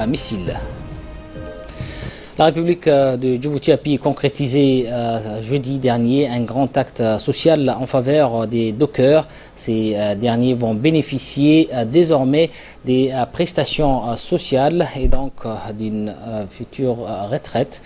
missiles. La République de Djibouti a pu concrétiser jeudi dernier un grand acte social en faveur des dockers. Ces derniers vont bénéficier désormais des prestations sociales et donc d'une future retraite.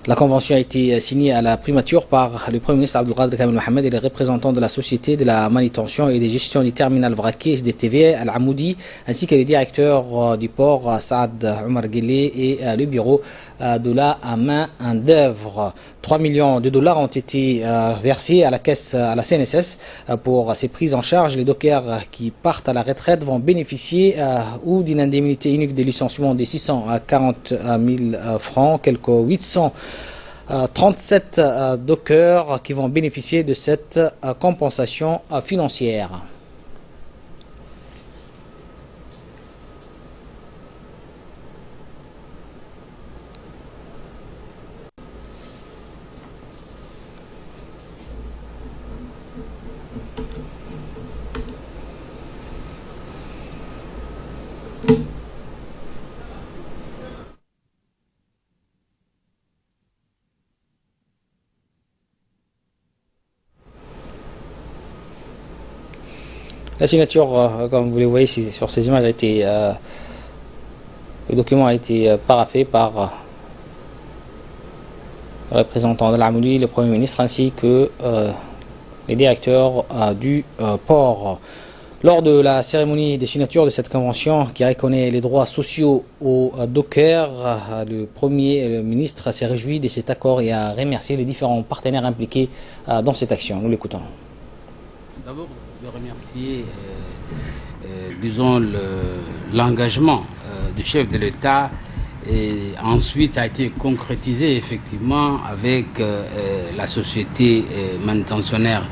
La convention a été signée à la primature par le Premier ministre Abdelkader Kamel Mohamed et les représentants de la Société de la manutention et des gestions du terminal vraquier SDTV Al-Amoudi, ainsi que les directeurs du port Saad Omar Guelleh et le bureau de la main d'œuvre. 3 millions de dollars ont été versés à la caisse, à la CNSS pour ces prises en charge. Les dockers qui partent à la retraite vont bénéficier ou d'une indemnité unique de licenciement de 640 000 francs, quelques 837 dockers qui vont bénéficier de cette compensation financière. La signature, comme vous le voyez sur ces images, le document a été paraphé par le représentant de l'Amoudi, le Premier ministre, ainsi que les directeurs du port. Lors de la cérémonie de signature de cette convention qui reconnaît les droits sociaux aux dockers, le Premier ministre s'est réjoui de cet accord et a remercié les différents partenaires impliqués dans cette action. Nous l'écoutons. D'abord, de remercier, disons, l'engagement du chef de l'État, et ensuite ça a été concrétisé effectivement avec la société manutentionnaire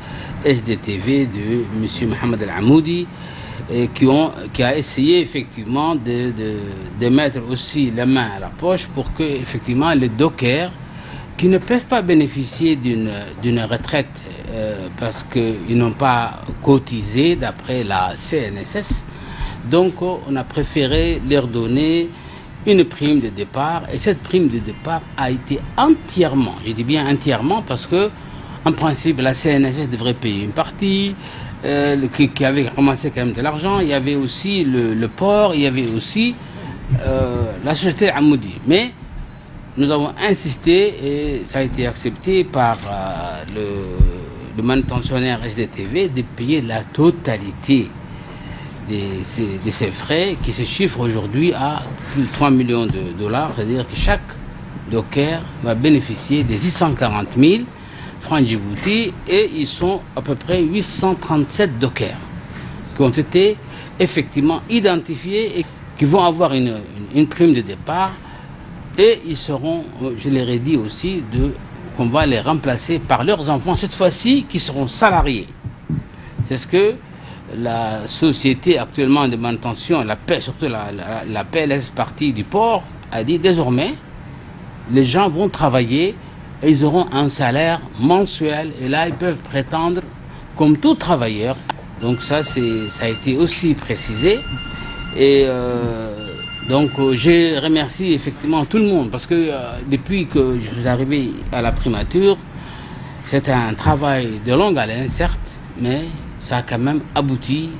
SDTV de M. Mohamed Al-Amoudi, qui a essayé effectivement de mettre aussi la main à la poche pour que effectivement les dockers qui ne peuvent pas bénéficier d'une retraite parce qu'ils n'ont pas cotisé d'après la CNSS. Donc on a préféré leur donner une prime de départ, et cette prime de départ a été entièrement, je dis bien entièrement, parce que en principe la CNSS devrait payer une partie, qui avait ramassé quand même de l'argent. Il y avait aussi le port, il y avait aussi la société Amoudi. Mais nous avons insisté et ça a été accepté par le manutentionnaire SDTV de payer la totalité de ces frais qui se chiffrent aujourd'hui à plus de 3 millions de dollars. C'est-à-dire que chaque docker va bénéficier des 640 000 francs Djibouti, et ils sont à peu près 837 dockers qui ont été effectivement identifiés et qui vont avoir une prime de départ. Et ils seront, je leur ai dit aussi, qu'on va les remplacer par leurs enfants, cette fois-ci, qui seront salariés. C'est ce que la société actuellement de manutention, surtout la PLS partie du port, a dit désormais, les gens vont travailler et ils auront un salaire mensuel. Et là, ils peuvent prétendre comme tout travailleur. Donc ça a été aussi précisé. Et donc je remercie effectivement tout le monde, parce que depuis que je suis arrivé à la primature, c'est un travail de longue haleine, certes, mais ça a quand même abouti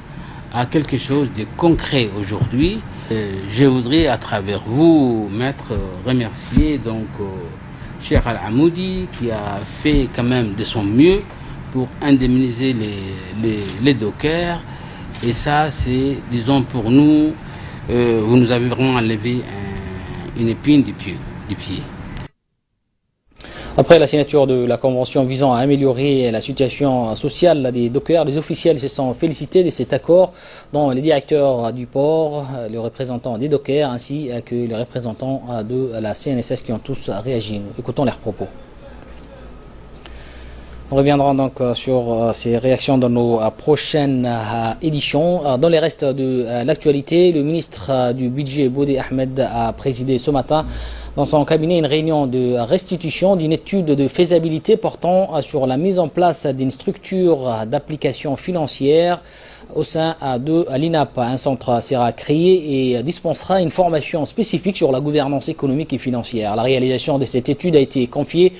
à quelque chose de concret aujourd'hui. Je voudrais à travers vous, maître, remercier donc Cheikh Al-Amoudi, qui a fait quand même de son mieux pour indemniser les dockers. Et ça, c'est, disons, pour nous, vous nous avez vraiment enlevé une épine du pied. Après la signature de la convention visant à améliorer la situation sociale des dockers, les officiels se sont félicités de cet accord, dont les directeurs du port, les représentants des dockers ainsi que les représentants de la CNSS qui ont tous réagi. Écoutons leurs propos. On reviendra donc sur ces réactions dans nos prochaines éditions. Dans les restes de l'actualité, le ministre du budget Bodé Ahmed a présidé ce matin dans son cabinet une réunion de restitution d'une étude de faisabilité portant sur la mise en place d'une structure d'application financière au sein de l'INAP. Un centre sera créé et dispensera une formation spécifique sur la gouvernance économique et financière. La réalisation de cette étude a été confiée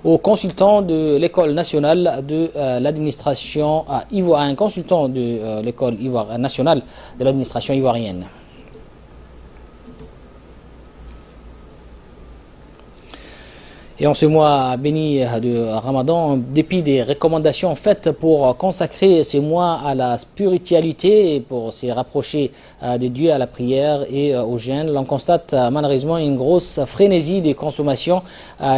aux consultants de l'école nationale de l'administration ivoirienne, un consultant de l'école nationale de l'administration ivoirienne. Et en ce mois béni de Ramadan, en dépit des recommandations faites pour consacrer ce mois à la spiritualité et pour se rapprocher de Dieu, à la prière et au jeûne, l'on constate malheureusement une grosse frénésie des consommations.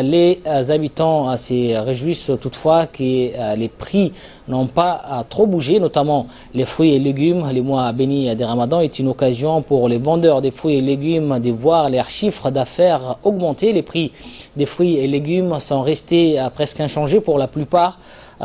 Les habitants se réjouissent toutefois que les prix n'ont pas trop bougé, notamment les fruits et légumes. Le mois béni de Ramadan est une occasion pour les vendeurs des fruits et légumes de voir leurs chiffres d'affaires augmenter. Les prix des fruits et légumes sont restés presque inchangés pour la plupart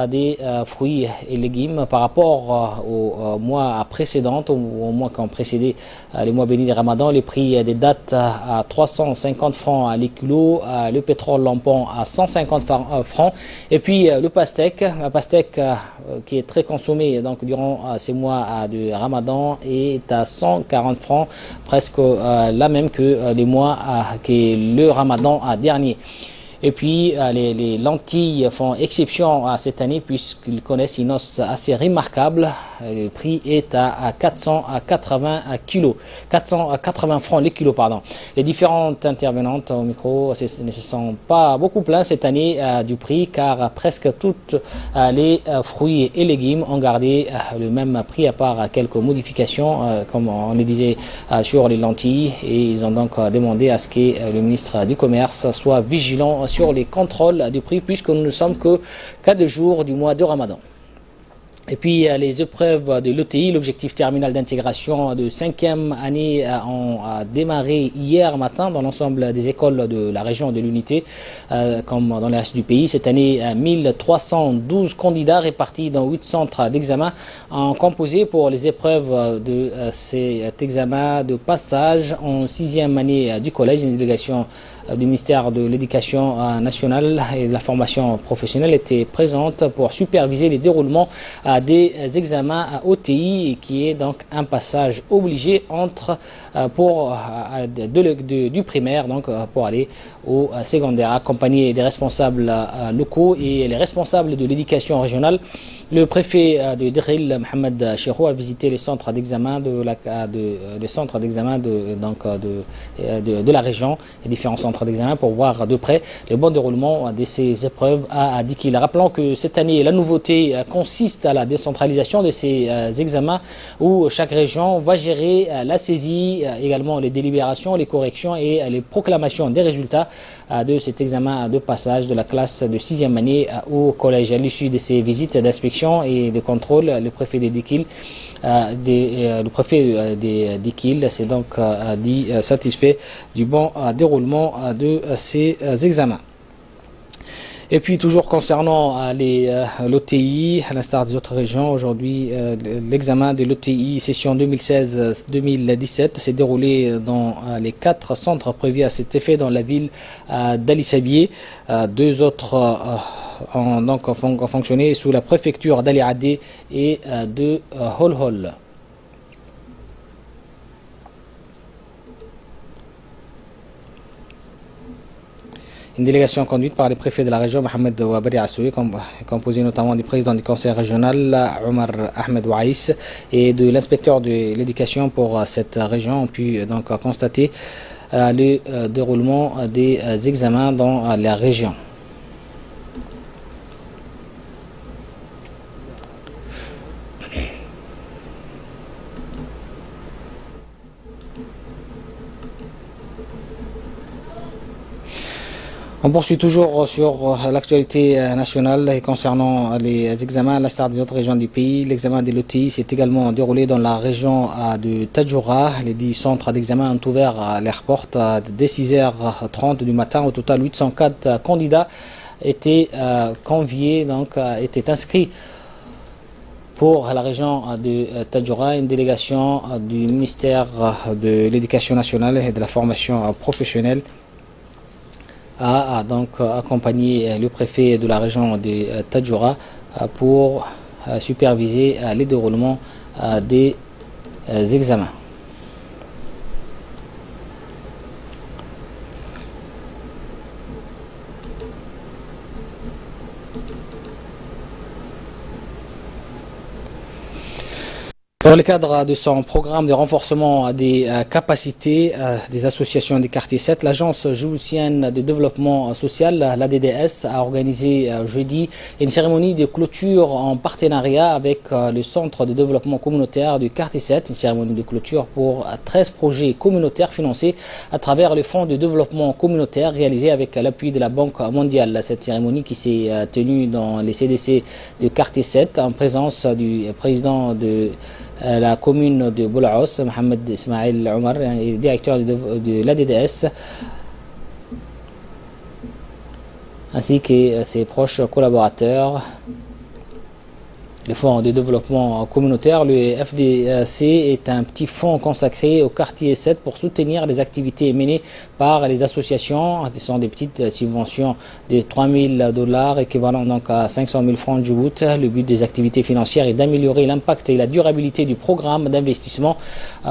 des fruits et légumes par rapport au mois précédent, au mois qui ont précédé les mois bénis de Ramadan. Les prix des dattes à 350 francs les kilos, le pétrole lampant à 150 francs, et puis le pastèque, la pastèque qui est très consommée donc durant ces mois de Ramadan est à 140 francs, presque la même que les mois que le Ramadan dernier. Et puis les lentilles font exception cette année puisqu'ils connaissent une hausse assez remarquable. Le prix est à 480 francs les kilos. Les différentes intervenantes au micro ne se sont pas beaucoup plaints cette année du prix, car presque toutes les fruits et légumes ont gardé le même prix à part quelques modifications, comme on le disait sur les lentilles, et ils ont donc demandé à ce que le ministre du Commerce soit vigilant sur les contrôles du prix, puisque nous ne sommes que 4 jours du mois de Ramadan. Et puis les épreuves de l'ETI, l'objectif terminal d'intégration de 5e année, ont démarré hier matin dans l'ensemble des écoles de la région de l'Unité, comme dans le reste du pays. Cette année, 1312 candidats répartis dans 8 centres d'examen ont composé pour les épreuves de cet examen de passage en 6e année du collège. Une délégation du ministère de l'Éducation nationale et de la formation professionnelle était présente pour superviser les déroulements des examens OTI, qui est donc un passage obligé du primaire donc pour aller au secondaire, accompagné des responsables locaux et les responsables de l'éducation régionale. Le préfet de Dril, Mohamed Chirou, a visité les centres d'examen de la région, les différents centres d'examen, pour voir de près le bon déroulement de ces épreuves à Dikil. Rappelons que cette année, la nouveauté consiste à la décentralisation de ces examens, où chaque région va gérer la saisie, également les délibérations, les corrections et les proclamations des résultats de cet examen de passage de la classe de 6e année au collège. À l'issue de ces visites d'inspection et de contrôle, le préfet de Dikil s'est donc dit satisfait du bon déroulement de ces examens. Et puis toujours concernant l'OTI, à l'instar des autres régions, aujourd'hui l'examen de l'OTI session 2016-2017 s'est déroulé dans les 4 centres prévus à cet effet dans la ville d'Ali Sabieh. 2 autres ont fonctionné sous la préfecture d'Ali Adé et de Holhol. Une délégation conduite par les préfets de la région, Mohamed Wabari Assoui, composée notamment du président du conseil régional, Omar Ahmed Ouaïs, et de l'inspecteur de l'éducation pour cette région, ont pu donc constater le déroulement des examens dans la région. On poursuit toujours sur l'actualité nationale et concernant les examens à l'instar des autres régions du pays. L'examen de l'OTI s'est également déroulé dans la région de Tadjoura. Les 10 centres d'examen ont ouvert leurs portes dès 6h30 du matin. Au total, 804 candidats étaient conviés, donc étaient inscrits pour la région de Tadjoura. Une délégation du ministère de l'Éducation nationale et de la formation professionnelle a donc accompagné le préfet de la région de Tadjoura pour superviser les déroulements des examens. Dans le cadre de son programme de renforcement des capacités des associations des quartiers 7, l'Agence djiboutienne de développement social, l'ADDS, a organisé jeudi une cérémonie de clôture en partenariat avec le Centre de développement communautaire du quartier 7, une cérémonie de clôture pour 13 projets communautaires financés à travers le Fonds de développement communautaire réalisé avec l'appui de la Banque mondiale. Cette cérémonie qui s'est tenue dans les CDC du quartier 7 en présence du président de la commune de Boulaos, Mohamed Ismail Omar, directeur de l'ADDS, ainsi que ses proches collaborateurs. Le Fonds de développement communautaire, le FDC, est un petit fonds consacré au quartier 7 pour soutenir les activités menées par les associations. Ce sont des petites subventions de $3000, équivalent donc à 500 000 francs de Djibouti. Le but des activités financières est d'améliorer l'impact et la durabilité du programme d'investissement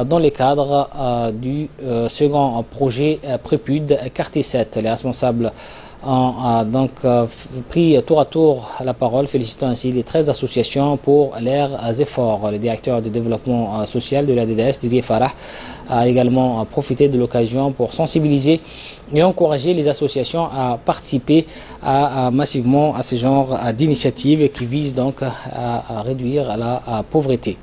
dans le cadre du second projet Prépude quartier 7. Les responsables ont donc pris tour à tour la parole, félicitant ainsi les 13 associations pour leurs efforts. Le directeur de développement social de l'ADDS, Didier Farah, a également profité de l'occasion pour sensibiliser et encourager les associations à participer massivement à ce genre d'initiatives qui visent donc à réduire la pauvreté.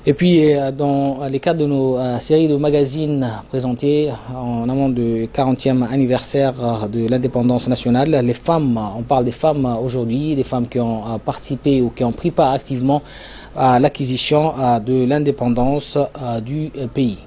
Et puis, dans le cadre de nos séries de magazines présentés en amont du 40e anniversaire de l'indépendance nationale, les femmes, on parle des femmes aujourd'hui, des femmes qui ont participé ou qui ont pris part activement à l'acquisition de l'indépendance du pays.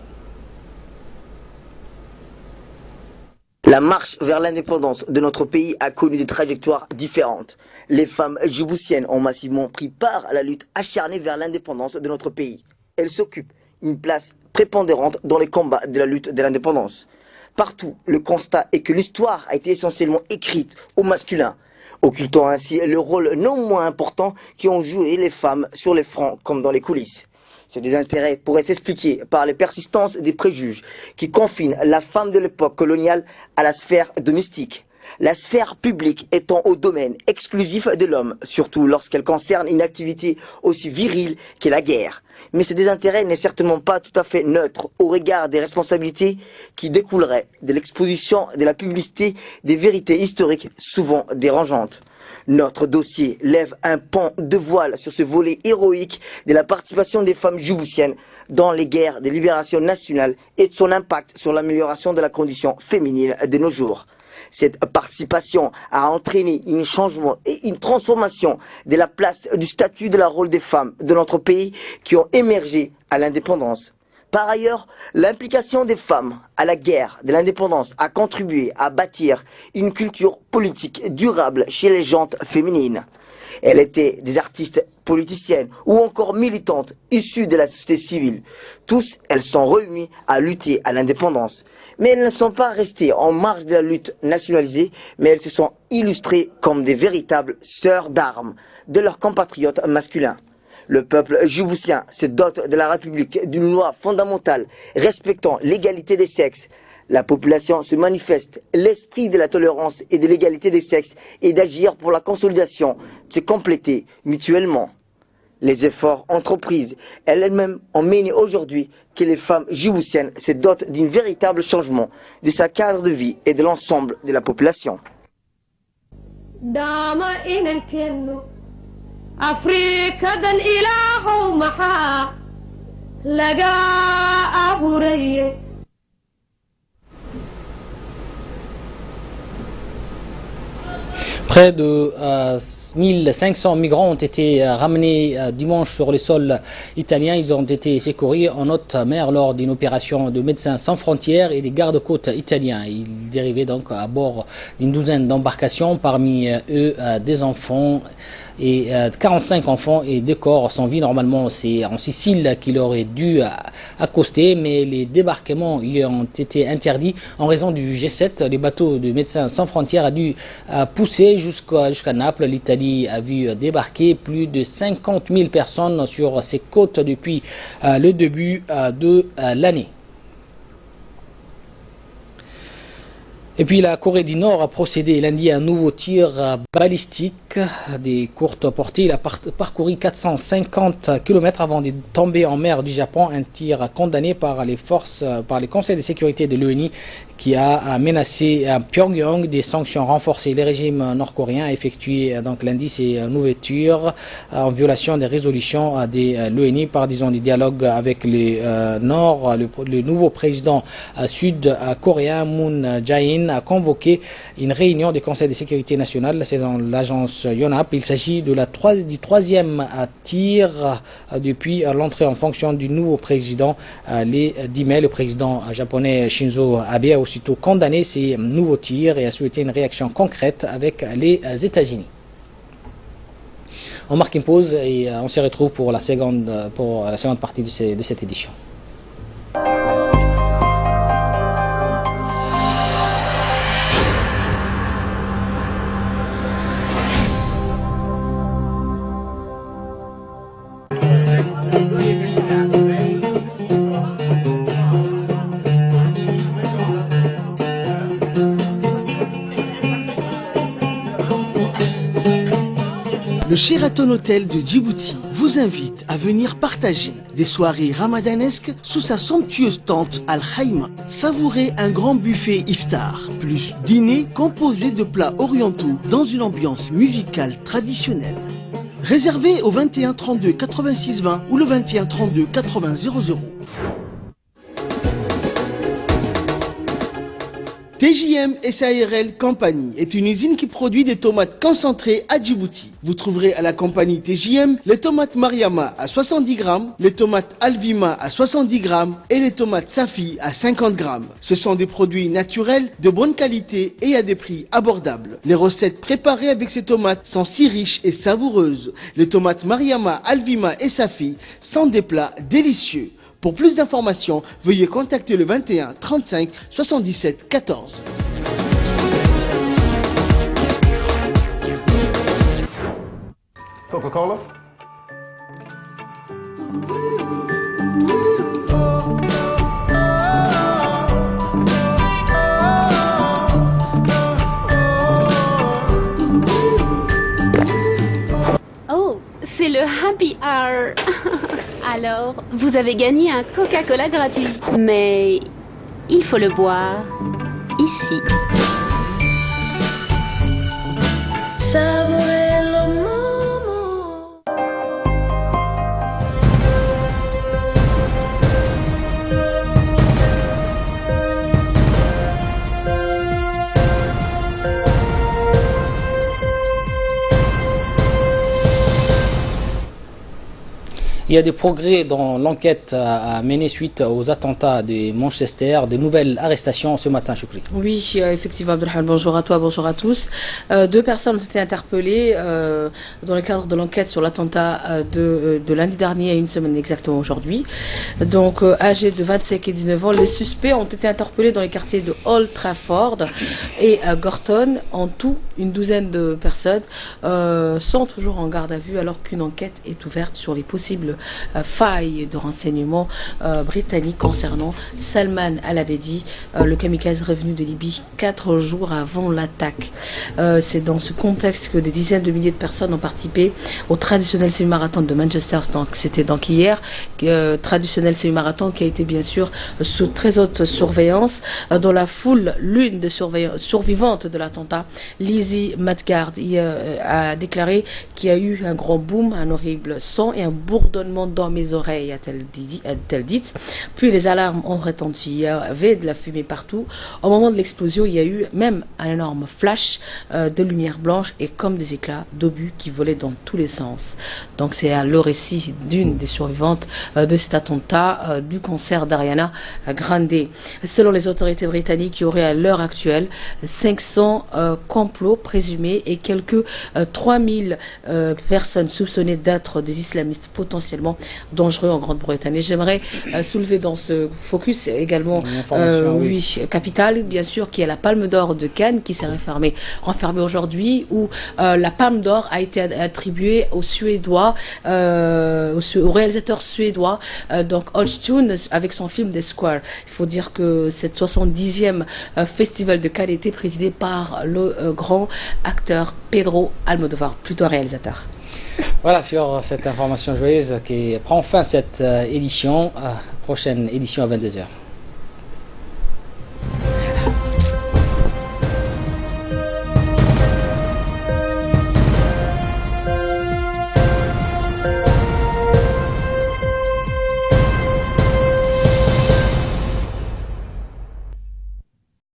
La marche vers l'indépendance de notre pays a connu des trajectoires différentes. Les femmes djiboutiennes ont massivement pris part à la lutte acharnée vers l'indépendance de notre pays. Elles s'occupent une place prépondérante dans les combats de la lutte de l'indépendance. Partout, le constat est que l'histoire a été essentiellement écrite au masculin, occultant ainsi le rôle non moins important qu'ont joué les femmes sur les fronts comme dans les coulisses. Ce désintérêt pourrait s'expliquer par les persistances des préjugés qui confinent la femme de l'époque coloniale à la sphère domestique. La sphère publique étant au domaine exclusif de l'homme, surtout lorsqu'elle concerne une activité aussi virile qu'est la guerre. Mais ce désintérêt n'est certainement pas tout à fait neutre au regard des responsabilités qui découleraient de l'exposition de la publicité des vérités historiques souvent dérangeantes. Notre dossier lève un pan de voile sur ce volet héroïque de la participation des femmes djiboutiennes dans les guerres de libération nationale et de son impact sur l'amélioration de la condition féminine de nos jours. Cette participation a entraîné un changement et une transformation de la place du statut de la rôle des femmes de notre pays qui ont émergé à l'indépendance. Par ailleurs, l'implication des femmes à la guerre de l'indépendance a contribué à bâtir une culture politique durable chez les gens féminines. Elles étaient des artistes politiciennes ou encore militantes issues de la société civile. Tous, elles sont réunies à lutter à l'indépendance. Mais elles ne sont pas restées en marge de la lutte nationalisée, mais elles se sont illustrées comme des véritables sœurs d'armes de leurs compatriotes masculins. Le peuple djiboutien se dote de la République d'une loi fondamentale respectant l'égalité des sexes. La population se manifeste l'esprit de la tolérance et de l'égalité des sexes et d'agir pour la consolidation, de se compléter mutuellement. Les efforts entreprises elles-mêmes ont mené aujourd'hui que les femmes djiboutiennes se dotent d'un véritable changement de sa cadre de vie et de l'ensemble de la population. Près de 1500 migrants ont été ramenés dimanche sur le sol italien. Ils ont été secourus en haute mer lors d'une opération de Médecins sans frontières et des gardes-côtes italiens. Ils dérivaient donc à bord d'une douzaine d'embarcations, parmi eux des enfants et 45 enfants et 2 corps sans vie. Normalement, c'est en Sicile qu'il aurait dû accoster, mais les débarquements y ont été interdits en raison du G7. Les bateaux de Médecins sans frontières a dû pousser jusqu'à Naples. L'Italie a vu débarquer plus de 50 000 personnes sur ses côtes depuis le début de l'année. Et puis la Corée du Nord a procédé lundi à un nouveau tir balistique des courtes portées. Il a parcouru 450 km avant de tomber en mer du Japon. Un tir condamné par les conseils de sécurité de l'ONU qui a menacé Pyongyang des sanctions renforcées. Le régime nord-coréen a effectué donc lundi ces nouvelles tirs en violation des résolutions de l'ONU par du dialogue avec le Nord. Le nouveau président sud-coréen Moon Jae-in a convoqué une réunion du Conseil de sécurité nationale, c'est dans l'agence Yonhap. Il s'agit du troisième tir depuis l'entrée en fonction du nouveau président le 10 mai. Le président japonais Shinzo Abe a aussitôt condamné ces nouveaux tirs et a souhaité une réaction concrète avec les États-Unis. On marque une pause et on se retrouve pour la seconde partie de cette édition. Le Sheraton Hotel de Djibouti vous invite à venir partager des soirées ramadanesques sous sa somptueuse tente Al-Khaïma. Savourez un grand buffet iftar, plus dîner composé de plats orientaux dans une ambiance musicale traditionnelle. Réservez au 21 32 86 20 ou le 21 32 80 00. TJM SARL Compagnie est une usine qui produit des tomates concentrées à Djibouti. Vous trouverez à la compagnie TJM les tomates Mariama à 70 grammes, les tomates Alvima à 70 grammes et les tomates Safi à 50 grammes. Ce sont des produits naturels, de bonne qualité et à des prix abordables. Les recettes préparées avec ces tomates sont si riches et savoureuses. Les tomates Mariama, Alvima et Safi sont des plats délicieux. Pour plus d'informations, veuillez contacter le 21 35 77 14. Coca-Cola? Oh, c'est le Happy Hour. Alors, vous avez gagné un Coca-Cola gratuit. Mais il faut le boire ici. Savourez le moment. Il y a des progrès dans l'enquête à mener suite aux attentats de Manchester, de nouvelles arrestations ce matin, Choukri. Oui, effectivement, Abdelhamid, bonjour à toi, bonjour à tous. 2 personnes ont été interpellées dans le cadre de l'enquête sur l'attentat de lundi dernier à une semaine exactement aujourd'hui. Donc, âgés de 25 et 19 ans, les suspects ont été interpellés dans les quartiers de Old Trafford et Gorton. En tout, une douzaine de personnes sont toujours en garde à vue alors qu'une enquête est ouverte sur les possibles failles de renseignement britanniques concernant Salman al-Abedi, le kamikaze revenu de Libye 4 jours avant l'attaque. C'est dans ce contexte que des dizaines de milliers de personnes ont participé au traditionnel semi-marathon de Manchester. C'était donc hier, traditionnel semi-marathon qui a été bien sûr sous très haute surveillance. Dans la foule, l'une des survivantes de l'attentat, Lizzie Matgard, a déclaré qu'il y a eu un grand boom, un horrible son et un bourdonnement seulement dans mes oreilles, a-t-elle dit. Puis les alarmes ont retenti. Il y avait de la fumée partout. Au moment de l'explosion, il y a eu même un énorme flash de lumière blanche et comme des éclats d'obus qui volaient dans tous les sens. Donc c'est le récit d'une des survivantes de cet attentat du concert d'Ariana Grande. Selon les autorités britanniques, il y aurait à l'heure actuelle 500 complots présumés et quelques 3000 personnes soupçonnées d'être des islamistes potentiellement dangereux en Grande-Bretagne. Et j'aimerais soulever dans ce focus également capitale, bien sûr, qui est la Palme d'Or de Cannes qui s'est renfermée aujourd'hui, où la Palme d'Or a été attribuée aux Suédois, au réalisateur suédois, donc Hodgson, avec son film The Square. Il faut dire que cette 70e festival de Cannes était présidé par le grand acteur Pedro Almodóvar, plutôt réalisateur. Voilà, sur cette information joyeuse qui prend fin cette édition, prochaine édition à 22h.